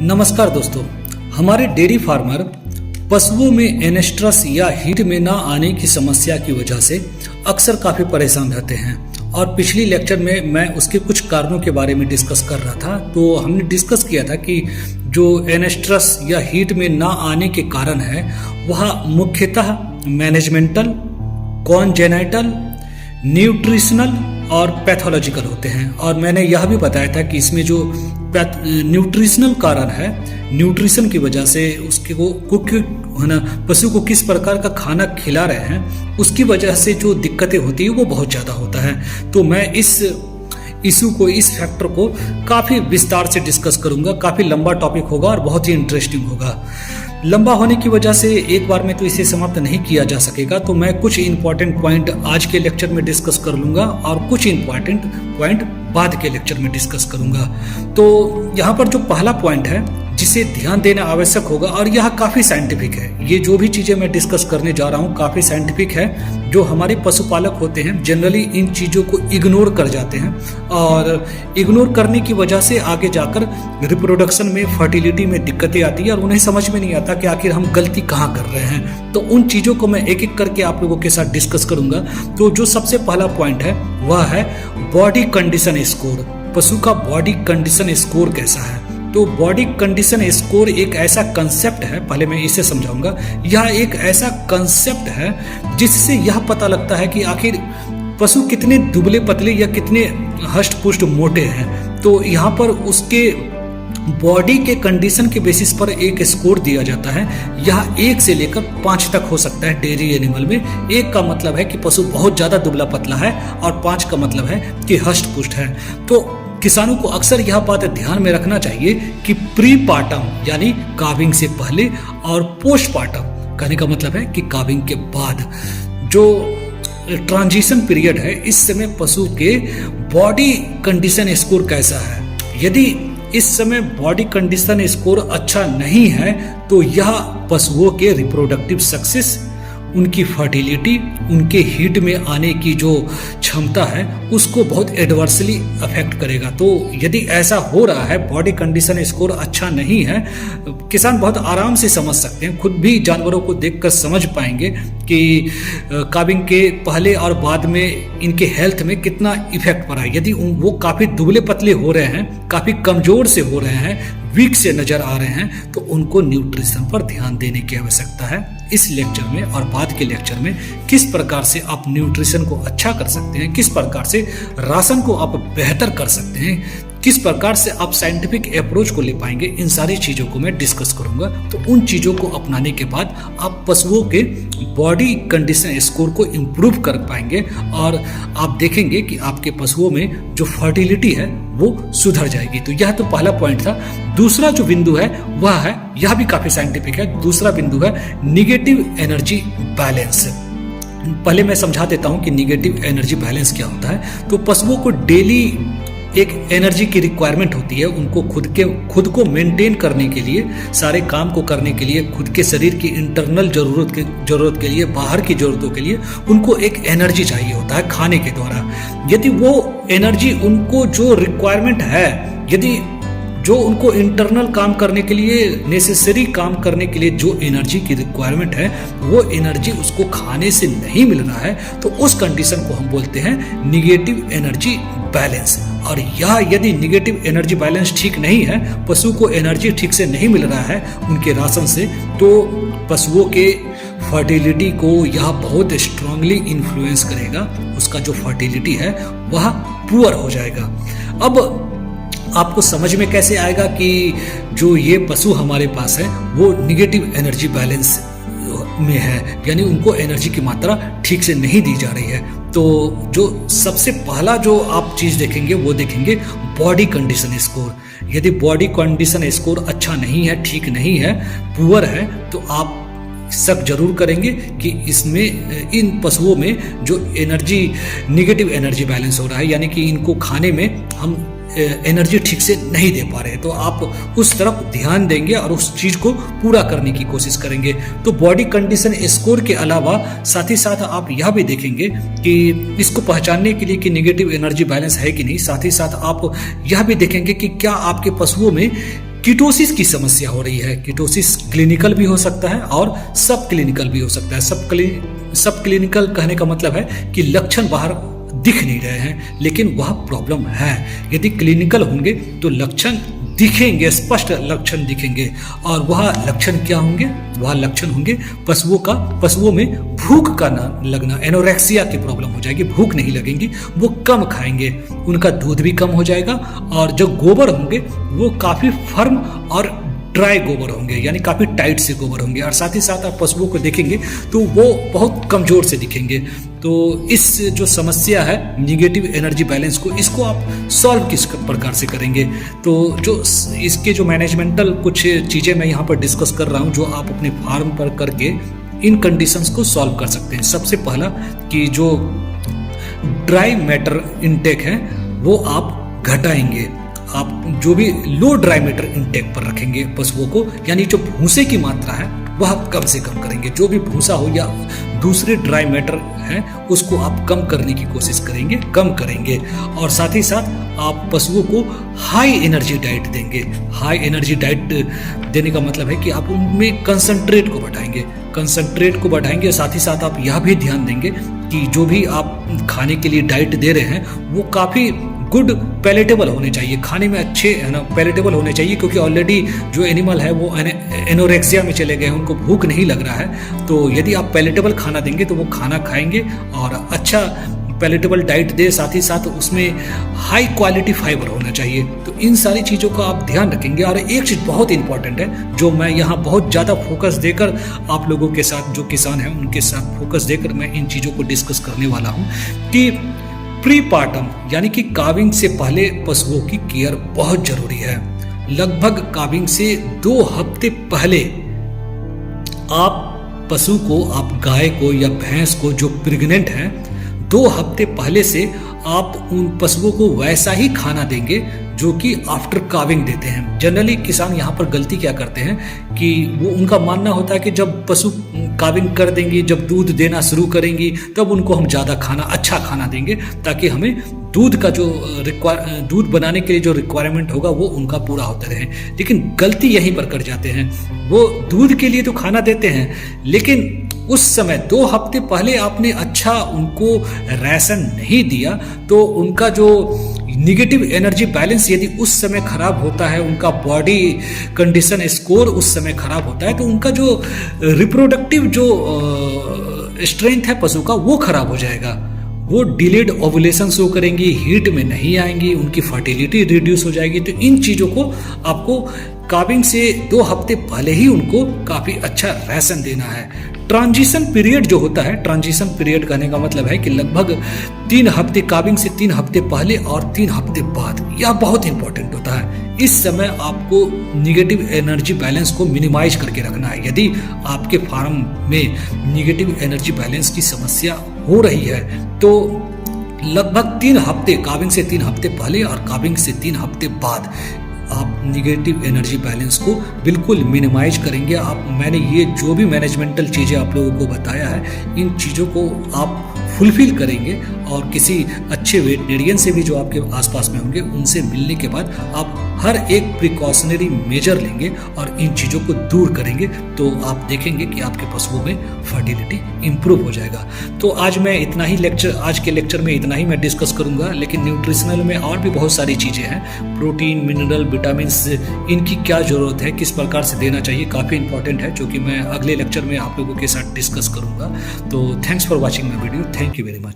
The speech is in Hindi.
नमस्कार दोस्तों, हमारे डेयरी फार्मर पशुओं में एनेस्ट्रस या हीट में ना आने की समस्या की वजह से अक्सर काफ़ी परेशान रहते हैं। और पिछली लेक्चर में मैं उसके कुछ कारणों के बारे में डिस्कस कर रहा था। तो हमने डिस्कस किया था कि जो एनेस्ट्रस या हीट में ना आने के कारण है वह मुख्यतः मैनेजमेंटल, कॉन्जेनाइटल, न्यूट्रिशनल और पैथोलॉजिकल होते हैं। और मैंने यह भी बताया था कि इसमें जो न्यूट्रिशनल कारण है, न्यूट्रिशन की वजह से उसके है ना, पशु को किस प्रकार का खाना खिला रहे हैं उसकी वजह से जो दिक्कतें होती है वो बहुत ज़्यादा होता है। तो मैं इस इशू को, इस फैक्टर को काफ़ी विस्तार से डिस्कस करूंगा। काफ़ी लंबा टॉपिक होगा और बहुत ही इंटरेस्टिंग होगा। लंबा होने की वजह से एक बार में तो इसे समाप्त नहीं किया जा सकेगा। तो मैं कुछ इंपॉर्टेंट पॉइंट आज के लेक्चर में डिस्कस कर लूँगा और कुछ इंपॉर्टेंट पॉइंट बाद के लेक्चर में डिस्कस करूँगा। तो यहाँ पर जो पहला पॉइंट है जिसे ध्यान देना आवश्यक होगा, और यह काफ़ी साइंटिफिक है, ये जो भी चीज़ें मैं डिस्कस करने जा रहा हूँ काफ़ी साइंटिफिक है। जो हमारे पशुपालक होते हैं जनरली इन चीज़ों को इग्नोर कर जाते हैं, और इग्नोर करने की वजह से आगे जाकर रिप्रोडक्शन में, फर्टिलिटी में दिक्कतें आती है और उन्हें समझ में नहीं आता कि आखिर हम गलती कहाँ कर रहे हैं। तो उन चीज़ों को मैं एक एक करके आप लोगों के साथ डिस्कस करूँगा। तो जो सबसे पहला पॉइंट है वह है बॉडी कंडीशन स्कोर। पशु का बॉडी कंडीशन स्कोर कैसा है? तो बॉडी कंडीशन स्कोर एक ऐसा कंसेप्ट है, पहले मैं इसे समझाऊंगा। यह एक ऐसा कंसेप्ट है जिससे यह पता लगता है कि आखिर पशु कितने दुबले पतले या कितने हष्ट पुष्ट मोटे हैं। तो यहाँ पर उसके बॉडी के कंडीशन के बेसिस पर एक स्कोर दिया जाता है। यह 1 से लेकर 5 तक हो सकता है डेयरी एनिमल में। 1 का मतलब है कि पशु बहुत ज़्यादा दुबला पतला है और 5 का मतलब है कि हष्ट पुष्ट है। तो किसानों को अक्सर यह बात ध्यान में रखना चाहिए कि प्री पार्टम यानी काविंग से पहले और पोस्ट पार्टम कहने का मतलब है कि काविंग के बाद जो ट्रांजिशन पीरियड है, इस समय पशु के बॉडी कंडीशन स्कोर कैसा है। यदि इस समय बॉडी कंडीशन स्कोर अच्छा नहीं है तो यह पशुओं के रिप्रोडक्टिव सक्सेस, उनकी फर्टिलिटी, उनके हीट में आने की जो क्षमता है उसको बहुत एडवर्सली अफेक्ट करेगा। तो यदि ऐसा हो रहा है, बॉडी कंडीशन स्कोर अच्छा नहीं है, किसान बहुत आराम से समझ सकते हैं, खुद भी जानवरों को देखकर समझ पाएंगे कि काविंग के पहले और बाद में इनके हेल्थ में कितना इफेक्ट पड़ा है। यदि वो काफ़ी दुबले पतले हो रहे हैं, काफ़ी कमज़ोर से हो रहे हैं, वीक से नज़र आ रहे हैं, तो उनको न्यूट्रिशन पर ध्यान देने की आवश्यकता है। इस लेक्चर में और बाद के लेक्चर में किस प्रकार से आप न्यूट्रिशन को अच्छा कर सकते हैं, किस प्रकार से राशन को आप बेहतर कर सकते हैं, किस प्रकार से आप साइंटिफिक अप्रोच को ले पाएंगे, इन सारी चीज़ों को मैं डिस्कस करूंगा। तो उन चीज़ों को अपनाने के बाद आप पशुओं के बॉडी कंडीशन स्कोर को इम्प्रूव कर पाएंगे और आप देखेंगे कि आपके पशुओं में जो फर्टिलिटी है वो सुधर जाएगी। तो यह तो पहला पॉइंट था। दूसरा जो बिंदु है वह है, यह भी काफ़ी साइंटिफिक है, दूसरा बिंदु है निगेटिव एनर्जी बैलेंस। पहले मैं समझा देता हूं कि निगेटिव एनर्जी बैलेंस क्या होता है। तो पशुओं को डेली एक एनर्जी की रिक्वायरमेंट होती है। उनको खुद को मेंटेन करने के लिए, सारे काम को करने के लिए, खुद के शरीर की इंटरनल जरूरत के लिए, बाहर की जरूरतों के लिए उनको एक एनर्जी चाहिए होता है खाने के द्वारा। यदि वो एनर्जी उनको जो रिक्वायरमेंट है, यदि जो उनको इंटरनल काम करने के लिए, नेसेसरी काम करने के लिए जो एनर्जी की रिक्वायरमेंट है, वो एनर्जी उसको खाने से नहीं मिल रहा है, तो उस कंडीशन को हम बोलते हैं निगेटिव एनर्जी बैलेंस। और यह यदि निगेटिव एनर्जी बैलेंस ठीक नहीं है, पशु को एनर्जी ठीक से नहीं मिल रहा है उनके राशन से, तो पशुओं के फर्टिलिटी को यह बहुत स्ट्रांगली इन्फ्लुएंस करेगा। उसका जो फर्टिलिटी है वह पुअर हो जाएगा। अब आपको समझ में कैसे आएगा कि जो ये पशु हमारे पास है वो निगेटिव एनर्जी बैलेंस में है, यानी उनको एनर्जी की मात्रा ठीक से नहीं दी जा रही है। तो जो सबसे पहला जो आप चीज़ देखेंगे वो देखेंगे बॉडी कंडीशन स्कोर। यदि बॉडी कंडीशन स्कोर अच्छा नहीं है, ठीक नहीं है, पुअर है, तो आप शक जरूर करेंगे कि इसमें, इन पशुओं में जो एनर्जी, निगेटिव एनर्जी बैलेंस हो रहा है, यानी कि इनको खाने में हम एनर्जी ठीक से नहीं दे पा रहे हैं। तो आप उस तरफ ध्यान देंगे और उस चीज को पूरा करने की कोशिश करेंगे। तो बॉडी कंडीशन स्कोर के अलावा साथ ही साथ आप यह भी देखेंगे कि इसको पहचानने के लिए कि निगेटिव एनर्जी बैलेंस है कि नहीं, साथ ही साथ आप यह भी देखेंगे कि क्या आपके पशुओं में कीटोसिस की समस्या हो रही है। कीटोसिस क्लिनिकल भी हो सकता है और सब क्लिनिकल भी हो सकता है। सब क्लिनिकल कहने का मतलब है कि लक्षण बाहर दिख नहीं रहे हैं लेकिन वह प्रॉब्लम है। यदि क्लिनिकल होंगे तो लक्षण दिखेंगे, स्पष्ट लक्षण दिखेंगे। और वह लक्षण क्या होंगे? वह लक्षण होंगे पशुओं में भूख का ना लगना, एनोरेक्सिया की प्रॉब्लम हो जाएगी, भूख नहीं लगेंगी, वो कम खाएंगे, उनका दूध भी कम हो जाएगा और जो गोबर होंगे वो काफी फर्म और ड्राई गोबर होंगे, यानी काफी टाइट से गोबर होंगे। और साथ ही साथ आप पशुओं को देखेंगे तो वो बहुत कमजोर से दिखेंगे। तो इस जो समस्या है निगेटिव एनर्जी बैलेंस को, इसको आप सॉल्व किस प्रकार से करेंगे? तो जो इसके जो मैनेजमेंटल कुछ चीजें मैं यहाँ पर डिस्कस कर रहा हूँ जो आप अपने फार्म पर करके इन कंडीशंस को सॉल्व कर सकते हैं। सबसे पहला कि जो ड्राई मैटर इनटेक है वो आप घटाएंगे। आप जो भी लो ड्राई मैटर इनटेक पर रखेंगे पशुओं को, यानी जो भूसे की मात्रा है वह कम से कम करेंगे। जो भी भूसा हो या दूसरे ड्राई मैटर है उसको आप कम करने की कोशिश करेंगे, कम करेंगे। और साथ ही साथ आप पशुओं को हाई एनर्जी डाइट देंगे। हाई एनर्जी डाइट देने का मतलब है कि आप उनमें कंसंट्रेट को बढ़ाएंगे। साथ ही साथ आप यह भी ध्यान देंगे कि जो भी आप खाने के लिए डाइट दे रहे हैं वो काफ़ी गुड पैलेटेबल होने चाहिए, खाने में अच्छे है ना पैलेटेबल होने चाहिए, क्योंकि ऑलरेडी जो एनिमल है वो एनोरेक्सिया में चले गए, उनको भूख नहीं लग रहा है। तो यदि आप पैलेटेबल खाना देंगे तो वो खाना खाएंगे और अच्छा पैलेटेबल डाइट दे, साथ ही साथ उसमें हाई क्वालिटी फाइबर होना चाहिए। तो इन सारी चीज़ों का आप ध्यान रखेंगे। और एक चीज़ बहुत इंपॉर्टेंट है जो मैं यहाँ बहुत ज़्यादा फोकस देकर आप लोगों के साथ, जो किसान हैं उनके साथ फोकस देकर मैं इन चीज़ों को डिस्कस करने वाला हूँ कि प्रीपार्टम यानी कि काविंग से पहले पशुओं की केयर बहुत जरूरी है। लगभग काविंग से 2 हफ्ते पहले आप पशु को, आप गाय को या भैंस को जो प्रेग्नेंट है, 2 हफ्ते पहले से आप उन पशुओं को वैसा ही खाना देंगे जो कि आफ्टर काविंग देते हैं। जनरली किसान यहाँ पर गलती क्या करते हैं कि वो उनका मानना होता है कि जब पशु काविंग कर देंगी, जब दूध देना शुरू करेंगी, तब उनको हम ज़्यादा खाना, अच्छा खाना देंगे ताकि हमें दूध का जो दूध बनाने के लिए जो रिक्वायरमेंट होगा वो उनका पूरा होता रहे। लेकिन गलती यहीं पर कर जाते हैं, वो दूध के लिए तो खाना देते हैं लेकिन उस समय 2 हफ्ते पहले आपने अच्छा उनको राशन नहीं दिया तो उनका जो निगेटिव एनर्जी बैलेंस यदि उस समय खराब होता है, उनका बॉडी कंडीशन स्कोर उस समय खराब होता है, तो उनका जो रिप्रोडक्टिव जो स्ट्रेंथ है पशु का वो खराब हो जाएगा। वो डिलेड ओवुलेशन शो करेंगी, हीट में नहीं आएंगी, उनकी फर्टिलिटी रिड्यूस हो जाएगी। तो इन चीज़ों को आपको काविंग से 2 हफ्ते पहले ही उनको काफ़ी अच्छा राशन देना है। ट्रांजिशन पीरियड जो होता है, ट्रांजिशन पीरियड कहने का मतलब है कि लगभग 3 हफ्ते, काविंग से 3 हफ्ते पहले और 3 हफ्ते बाद, यह बहुत इंपॉर्टेंट होता है। इस समय आपको निगेटिव एनर्जी बैलेंस को मिनिमाइज करके रखना है। यदि आपके फार्म में निगेटिव एनर्जी बैलेंस की समस्या हो रही है तो लगभग 3 हफ्ते, काविंग से 3 हफ्ते पहले और काविंग से 3 हफ्ते बाद आप निगेटिव एनर्जी बैलेंस को बिल्कुल मिनिमाइज करेंगे। मैंने ये जो भी मैनेजमेंटल चीज़ें आप लोगों को बताया है, इन चीज़ों को आप फुलफिल करेंगे और किसी अच्छे वेटनेरियन से भी जो आपके आसपास में होंगे उनसे मिलने के बाद आप हर एक प्रिकॉशनरी मेजर लेंगे और इन चीज़ों को दूर करेंगे तो आप देखेंगे कि आपके पशुओं में फर्टिलिटी इंप्रूव हो जाएगा। तो आज के लेक्चर में इतना ही मैं डिस्कस करूंगा, लेकिन न्यूट्रिशनल में और भी बहुत सारी चीज़ें हैं, प्रोटीन, मिनरल, विटामिन, इनकी क्या ज़रूरत है, किस प्रकार से देना चाहिए, काफ़ी इंपॉर्टेंट है, जो कि मैं अगले लेक्चर में आप लोगों के साथ डिस्कस करूंगा। तो thanks for watching my video. Thank you very much.